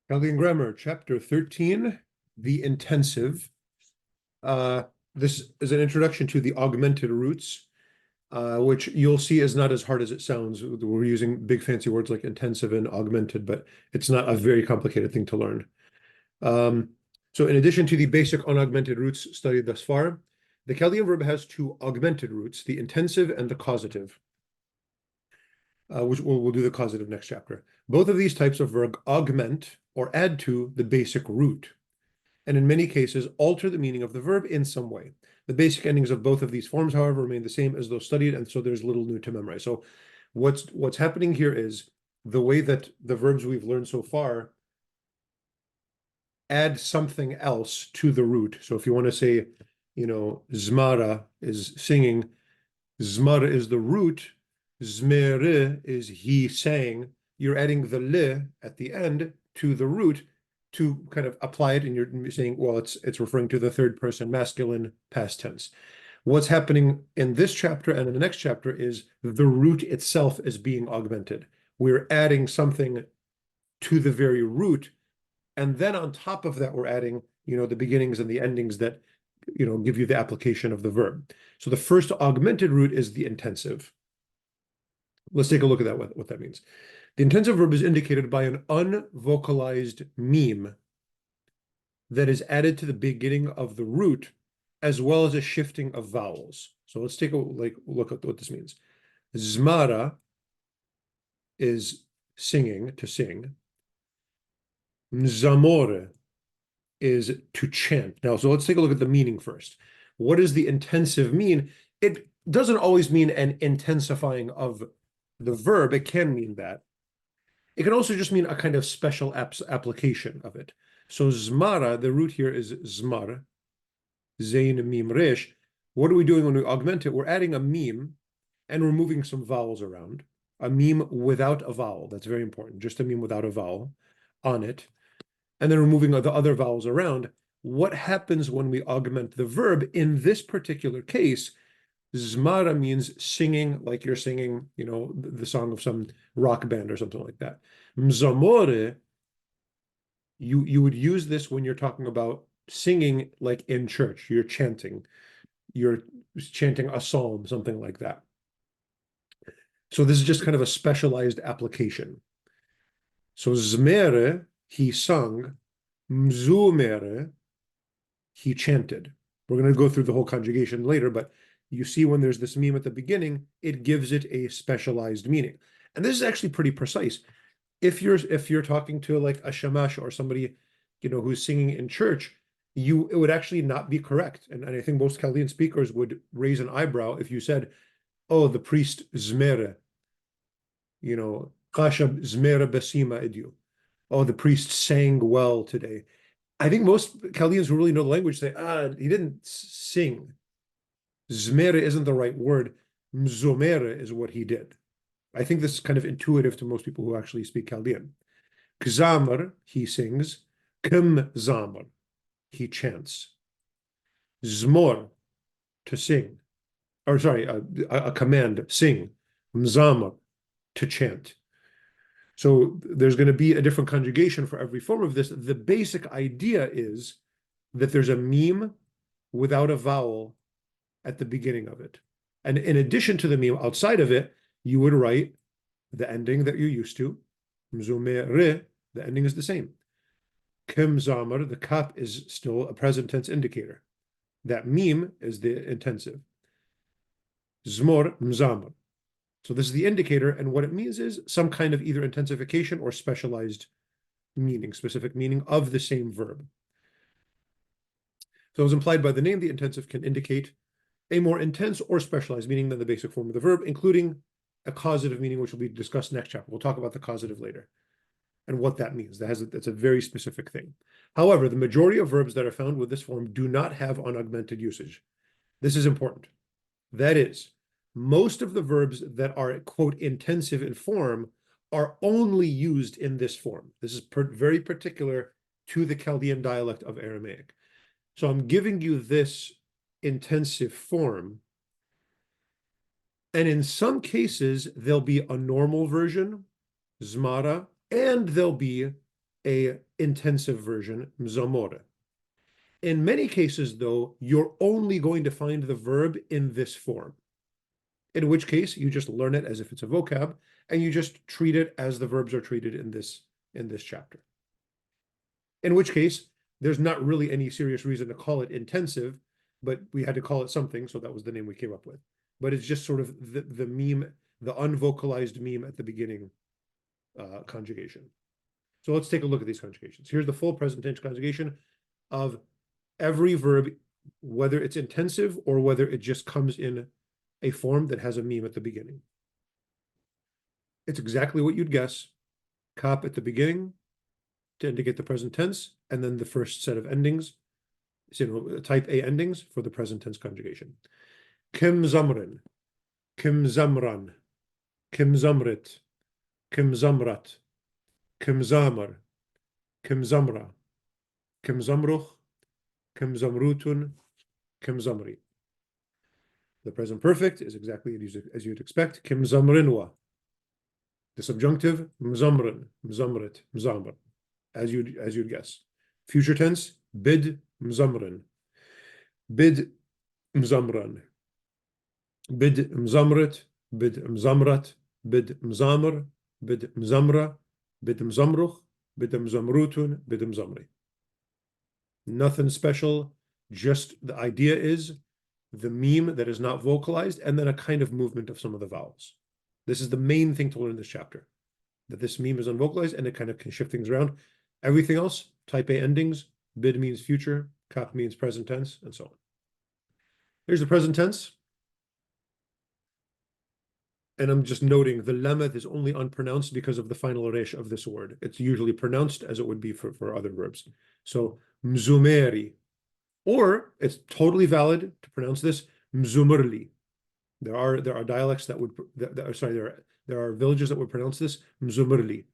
Chaldean Grammar, Chapter 13, the intensive. This is an introduction to the augmented roots, which you'll see is not as hard as it sounds. We're using big fancy words like intensive and augmented, but it's not a very complicated thing to learn. Um, so in addition to the basic unaugmented roots studied thus far, the Chaldean verb has two augmented roots, the intensive and the causative, which we'll do the causative next chapter. Both of these types of verb augment or add to the basic root, and in many cases alter the meaning of the verb in some way. The basic endings of both of these forms, however, remain the same as those studied, and so there's little new to memorize. So what's happening here is the way that the verbs we've learned so far add something else to the root. So if you want to say, zmara is singing, zmar is the root, zmere is he sang. You're adding the le at the end to the root to kind of apply it, and you're saying, well, it's referring to the third person masculine past tense. What's happening in this chapter and in the next chapter is the root itself is being augmented. We're adding something to the very root, and then on top of that, we're adding, the beginnings and the endings that, give you the application of the verb. So the first augmented root is the intensive. Let's take a look at that, what that means. The intensive verb is indicated by an unvocalized meme that is added to the beginning of the root, as well as a shifting of vowels. So let's take a look at what this means. Zmara is singing, to sing. Mzamore is to chant. Now, so let's take a look at the meaning first. What does the intensive mean? It doesn't always mean an intensifying of the verb. It can mean that. It can also just mean a kind of special application of it. So zmara, the root here is zmar, zain mim resh. What are we doing when we augment it? We're adding a meme and we're moving some vowels around. A meme without a vowel. That's very important. Just a meme without a vowel on it. And then we're moving the other vowels around. What happens when we augment the verb? In this particular case, zmara means singing, like you're singing, the song of some rock band or something like that. Mzamore, you would use this when you're talking about singing, like in church. You're chanting a psalm, something like that. So this is just kind of a specialized application. So zmere, he sung. Mzumere, he chanted. We're going to go through the whole conjugation later, but you see when there's this meme at the beginning, it gives it a specialized meaning. And this is actually pretty precise. If you're talking to like a shamash or somebody, who's singing in church, it would actually not be correct. And I think most Chaldean speakers would raise an eyebrow if you said, oh, the priest zmere, kasha zmere besima idiu. Oh, the priest sang well today. I think most Chaldeans who really know the language say, he didn't sing. Zmere isn't the right word. Mzomere is what he did. I think this is kind of intuitive to most people who actually speak Chaldean. Kzamer, he sings. Kem zamer, he chants. Zmor, to sing. Or sorry, a command, sing. Mzamer, to chant. So there's going to be a different conjugation for every form of this. The basic idea is that there's a meme without a vowel at the beginning of it. And in addition to the meme, outside of it, you would write the ending that you're used to. Mzumere, the ending is the same. Kim zamar, the kap is still a present tense indicator. That meme is the intensive. Zmor, mzamar. So this is the indicator, and what it means is some kind of either intensification or specialized meaning, specific meaning of the same verb. So as implied by the name, the intensive can indicate a more intense or specialized meaning than the basic form of the verb, including a causative meaning, which will be discussed next chapter. We'll talk about the causative later and what that means. That's a very specific thing. However, the majority of verbs that are found with this form do not have unaugmented usage. This is important. That is, most of the verbs that are, quote, intensive in form are only used in this form. This is very particular to the Chaldean dialect of Aramaic. So I'm giving you this intensive form. And in some cases, there'll be a normal version, zmara, and there'll be a intensive version, mzamor. In many cases, though, you're only going to find the verb in this form, in which case you just learn it as if it's a vocab, and you just treat it as the verbs are treated in this chapter. In which case, there's not really any serious reason to call it intensive, but we had to call it something, so that was the name we came up with. But it's just sort of the meme, the unvocalized meme at the beginning conjugation. So let's take a look at these conjugations. Here's the full present tense conjugation of every verb, whether it's intensive or whether it just comes in a form that has a meme at the beginning. It's exactly what you'd guess. Kap at the beginning to indicate the present tense, and then the first set of endings, so type A endings for the present tense conjugation. Kim zamrin, kim zamran, kim zamrit, kim zamrat, kim zamar, kim zamra, kim zamruch, kim zamrutun, kim zamri. The present perfect is exactly as you'd expect. Kim zamrinwa. The subjunctive, mzamrin, mzamrit, mzamr, as you'd guess. Future tense, bid mzamrin, bid mzamran, bid mzamrit, bid mzamrat, bid mzamr, bid mzamra, bid mzamruch, bid mzamrutun, bid mzamri. Nothing special, just the idea is the meme that is not vocalized, and then a kind of movement of some of the vowels. This is the main thing to learn in this chapter, that this meme is unvocalized and it kind of can shift things around. Everything else, type A endings, bid means future, kap means present tense, and so on. Here's the present tense. And I'm just noting the lemeth is only unpronounced because of the final resh of this word. It's usually pronounced as it would be for other verbs. So mzumeri, or it's totally valid to pronounce this mzumurli. There are dialects that would there are villages that would pronounce this mzumurli.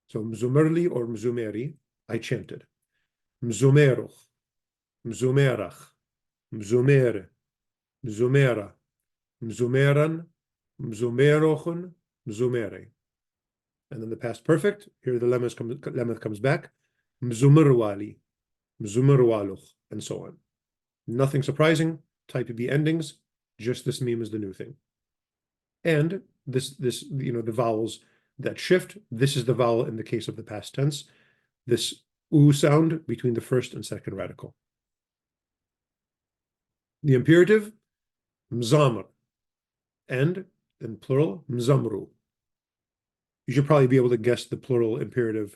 So mzumurli or mzumeri, I chanted. Mzumeruch, mzumerach, mzumer, mzumera, mzumeran, mzumerochun, mzumere. And then the past perfect, here the lemeth comes back, mzumurwali, mzumurwaluch, and so on. Nothing surprising, type B endings, just this meme is the new thing. And this the vowels that shift, this is the vowel in the case of the past tense, this U sound between the first and second radical. The imperative, mzamr, and in plural, mzamru. You should probably be able to guess the plural imperative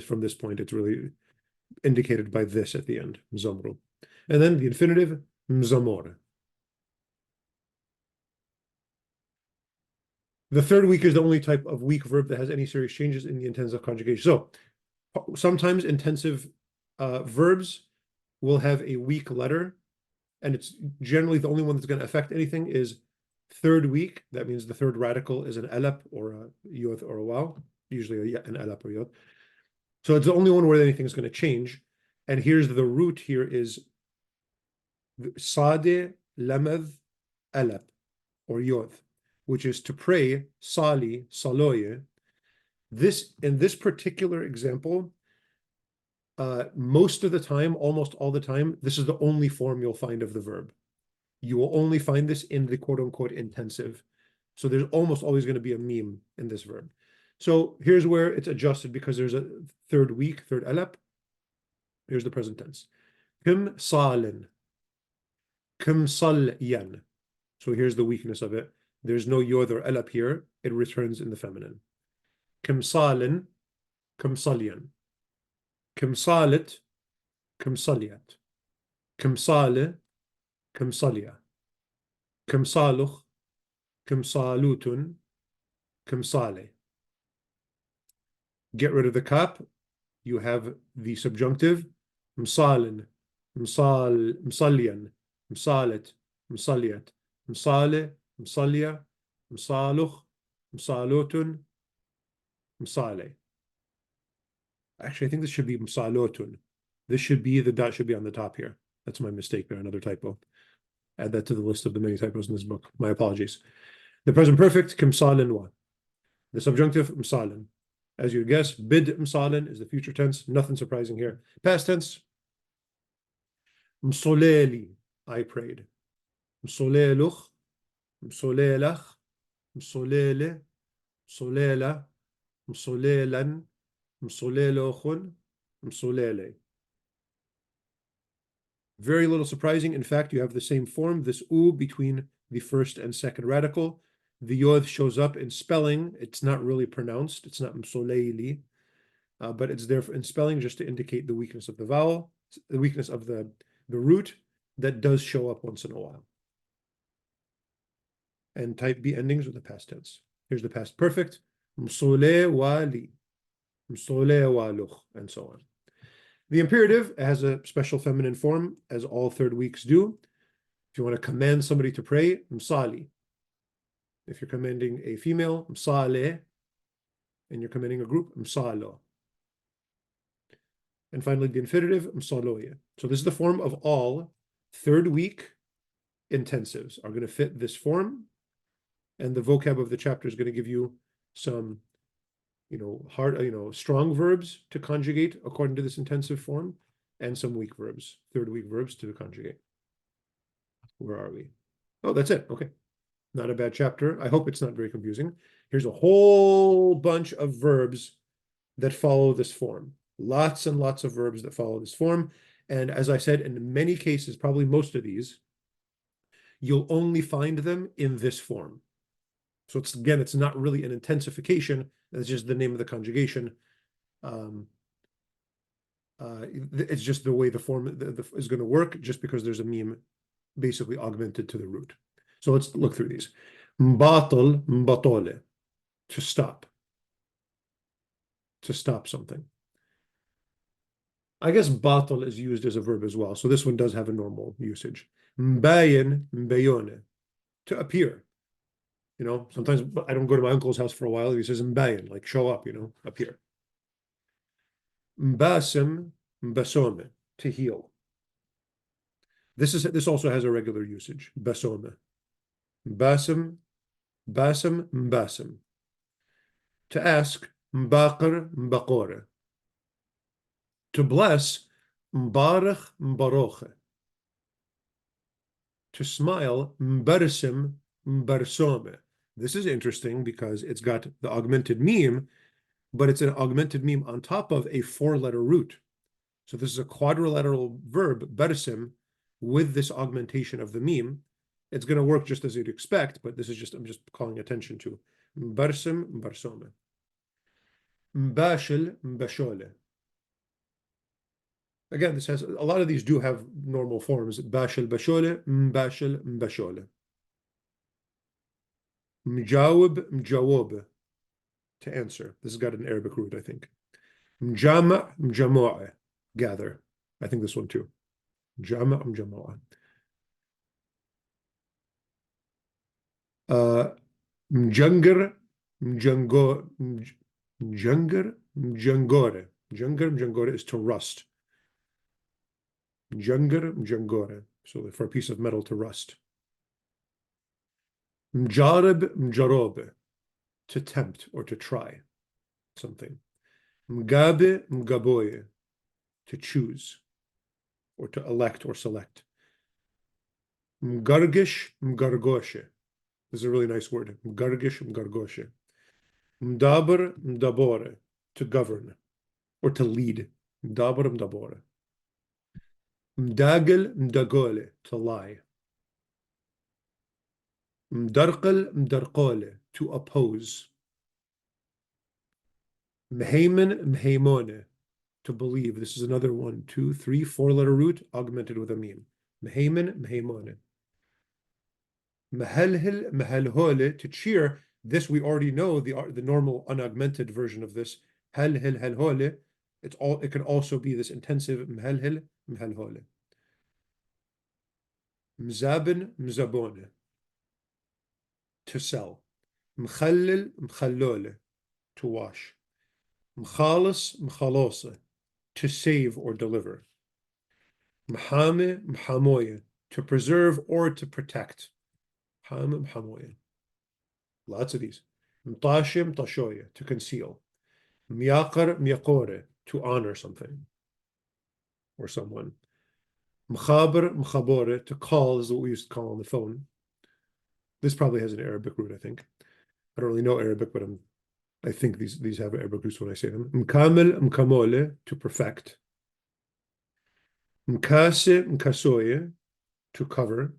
from this point. It's really indicated by this at the end, mzamru. And then the infinitive, mzamor. The third week is the only type of weak verb that has any serious changes in the intensive conjugation. So sometimes intensive verbs will have a weak letter, and it's generally the only one that's going to affect anything is third week. That means the third radical is an alap or a yod or a waw, usually an alap or yod. So it's the only one where anything is going to change. And here's the root here is sade lamad alap or yod, which is to pray sali saloye. In this particular example, most of the time, almost all the time, this is the only form you'll find of the verb. You will only find this in the quote-unquote intensive. So there's almost always going to be a meme in this verb. So here's where it's adjusted because there's a third week, third alap. Here's the present tense. Kim salin. Kim salyan. So here's the weakness of it. There's no yod or alap here. It returns in the feminine. Kim salin. Kim salyan. Kim salit. Kim salyat. Kim sale. Kim salya. Kim saluch. Kim salutun. Kim sale. Get rid of the kap. You have the subjunctive. Msalin. Msalyan. Msalit. Msalyat. Msale. Msalya. Msaluch. Msalutun. Msale. Actually, I think this should be msalotun. This should be, the dot should be on the top here. That's my mistake there, another typo. Add that to the list of the many typos in this book. My apologies. The present perfect, kimsalin wa. The subjunctive, msalin. As you'd guess, bid msalen is the future tense. Nothing surprising here. Past tense, msoleli, I prayed. Msoleluch, msolelach, msolele, msolela, msolelan, msolelochun, msolele. Very little surprising. In fact, you have the same form, this u between the first and second radical. The yod shows up in spelling. It's not really pronounced. It's not msoleili, but it's there in spelling just to indicate the weakness of the vowel, the weakness of the root that does show up once in a while. And type B endings with the past tense. Here's the past perfect. Msole wali, msole waluch, and so on. The imperative has a special feminine form, as all third weeks do. If you want to command somebody to pray, msali. If you're commanding a female, msale. And you're commanding a group, msalo. And finally, the infinitive, msaloye. So this is the form of all third week intensives are going to fit this form. And the vocab of the chapter is going to give you some, strong verbs to conjugate according to this intensive form, and some weak verbs, third week verbs to conjugate. Where are we? Oh, that's it. Okay. Not a bad chapter. I hope it's not very confusing. Here's a whole bunch of verbs that follow this form. Lots and lots of verbs that follow this form. And as I said, in many cases, probably most of these, you'll only find them in this form. So it's not really an intensification. It's just the name of the conjugation. It's just the way the form is going to work, just because there's a meme basically augmented to the root. So let's look through these. Mbatal, mbatole, to stop. To stop something. I guess batal is used as a verb as well. So this one does have a normal usage. Mbayin, mbayone, to appear. Sometimes I don't go to my uncle's house for a while. He says mbayin, like show up, appear. Mbasim, mbasome, to heal. This also has a regular usage. Basome. Basim, basim, mbasim. To ask, mbaqir, mbaqore. To bless, mbarach, mbaroche. To smile, mbarsim, mbarsome. This is interesting because it's got the augmented meme, but it's an augmented meme on top of a four-letter root. So this is a quadrilateral verb, barsim, with this augmentation of the meme. It's going to work just as you'd expect, but I'm just calling attention to mbarsim, mbarsome. Mbashil, mbashole. Again, this has a lot of these do have normal forms. Bashil, bashole, mbashil, mbashole. Mjawab, mjawob, to answer. This has got an Arabic root, I think. Mjama, mjamo'a, gather. I think this one too. Mjama, mjamo'a. Mjunger, mjungo, mjunger, mjungore. Mjunger, mjungore is to rust. Mjunger, mjungore. So for a piece of metal to rust. Mjarib, mjarobe, to tempt or to try something. Mgabe, mgaboye, to choose or to elect or select. Mgargish, mgargoshe. This is a really nice word. Mgargish, mgargoshe. Mdaber, mdabore, to govern or to lead. Mdaber, mdabore. Mdagel, mdagole, to lie. Mdarqal, mdarqole, to oppose. Mhayman, mhaymone, to believe. This is another 1, 2, 3, 4-letter root augmented with a meme. Mhayman, mhaymone. Mahalhil, mahalhole, to cheer. This we already know, the normal unaugmented version of this. Halhil, halhole. It can also be this intensive mhalhil, mhalhole. Mzabin, mzabone, to sell. Mkhallil, mkhallole, to wash. Mkhalis, mkhalose, to save or deliver. Mhame, mhamoye, to preserve or to protect. Mhame, mhamoye. Lots of these. Mtashim, tashoye, to conceal. Miyakar miyakore, to honor something or someone. Mchaber mchabore, to call, is what we used to call on the phone. This probably has an Arabic root, I think. I don't really know Arabic, but I think these have Arabic roots when I say them. Mkamel mkamole, to perfect. Mkase mkasoye, to cover.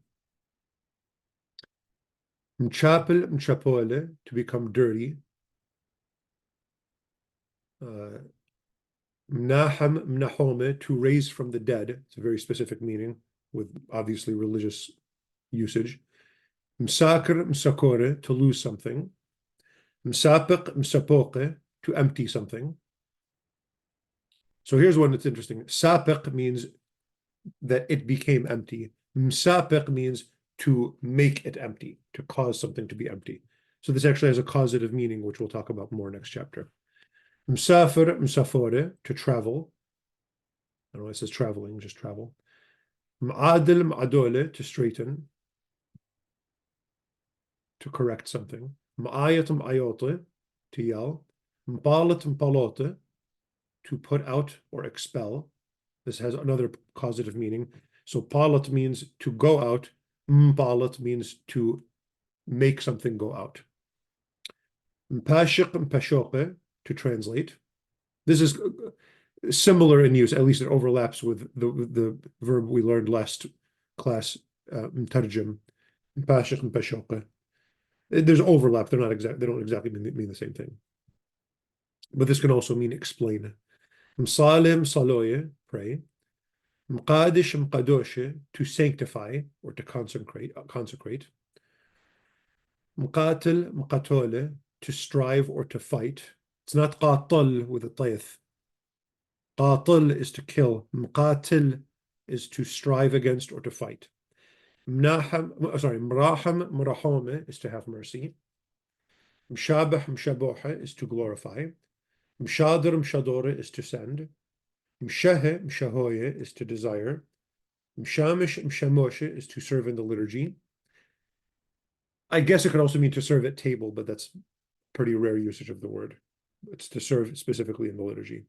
Mchapel mchapole, to become dirty. Mnaham mnahome, to raise from the dead. It's a very specific meaning with obviously religious usage. Msakr msakore, to lose something. Msapik msapoke, to empty something. So here's one that's interesting. Sapik means that it became empty. Msapik means to make it empty, to cause something to be empty. So this actually has a causative meaning, which we'll talk about more next chapter. Msafir, msafore, to travel. I don't know why it says traveling, just travel. Ma'adil, ma'adole, to straighten, to correct something. Ma'ayat, ma'ayote, to yell. Mpalat, mpalote, to put out or expel. This has another causative meaning. So palat means to go out. Mpalat means to make something go out. Mpashik, mpashoke, to translate. This is similar in use, at least it overlaps with the verb we learned last class, mtarjim, mpashik, mpashoke. There's overlap. They're not exact. They don't exactly mean the same thing. But this can also mean explain. Msalim, saloye, pray. Mqadish, mqadoshe, to sanctify or to consecrate. Mqatil, mqatole, to strive or to fight. It's not qatal with a tayth. Qatil is to kill. Mqatil is to strive against or to fight. Mraham, mrahome is to have mercy. Mshabah, mshaboha is to glorify. Mshadr, mshadore is to send. Mshehe, mshahoye is to desire. Mshamish, mshamoshe is to serve in the liturgy. I guess it could also mean to serve at table, but that's pretty rare usage of the word. It's to serve specifically in the liturgy.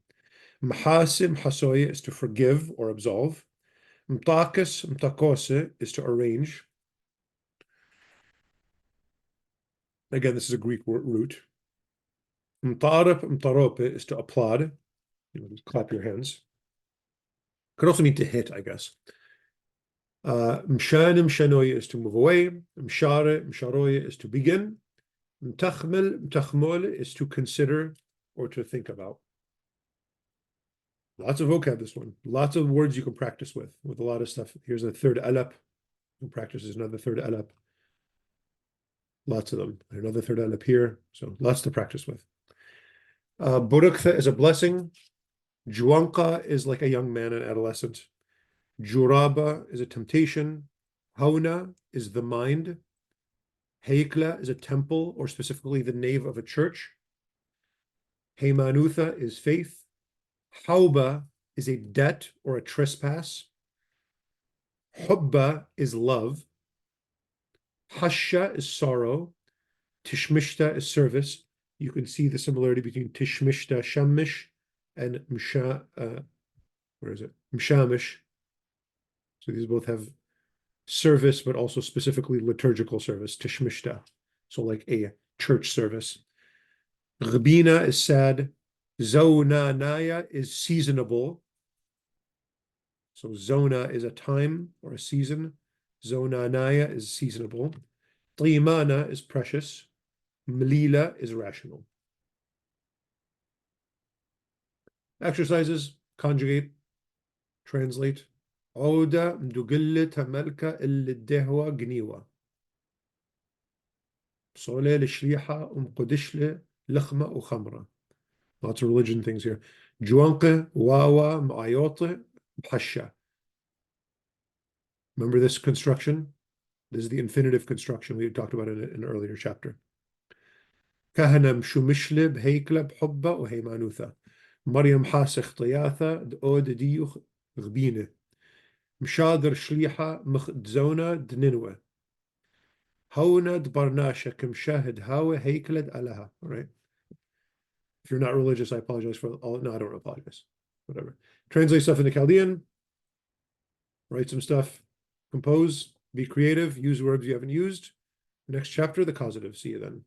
Mhasim, hasoye is to forgive or absolve. Mtakis, mtakose is to arrange. Again, this is a Greek root. Mtarip, mtarope is to applaud. Just clap your hands. Could also mean to hit, I guess. Mshanim, mshanoye is to move away. Mshare, msharoye is to begin. Mtachmel, mtachmol is to consider or to think about. Lots of vocab, this one. Lots of words you can practice with a lot of stuff. Here's a third alap. You practice is another third alap. Lots of them. Another third alap here. So lots to practice with. Buruktha is a blessing. Juanka is like a young man, an adolescent. Juraba is a temptation. Hauna is the mind. Heikla is a temple, or specifically the nave of a church. Heimanutha is faith. Hauba is a debt or a trespass. Hubba is love. Hasha is sorrow. Tishmishta is service. You can see the similarity between Tishmishta, Shamish, and Mshamish. So these both have service, but also specifically liturgical service, Tishmishta. So like a church service. Ghbina is sad. Zona Naya is seasonable. So zona is a time or a season. Zona Naya is seasonable. Trimana is precious. Mlila is rational. Exercises, conjugate, translate. Oda mdugille tamelka illidehwa gniwa. Sole lishriha qudishle lakhma u khamra. Lots of religion things here. Juanke, wawa, ma'ayote, bhasha. Remember this construction? This is the infinitive construction we talked about in an earlier chapter. Kahanam shumishle bheikla bhubba u heimanutha. Maryam hasich tayatha d'od diyuch gbine. Mshadr shliha mchdzona dninwe. Hauna d'barnasha kim shahid hawe heikled alaha. All right. If you're not religious, I apologize for all. No, I don't apologize. Whatever. Translate stuff into Chaldean. Write some stuff. Compose. Be creative. Use words you haven't used. Next chapter, the causative. See you then.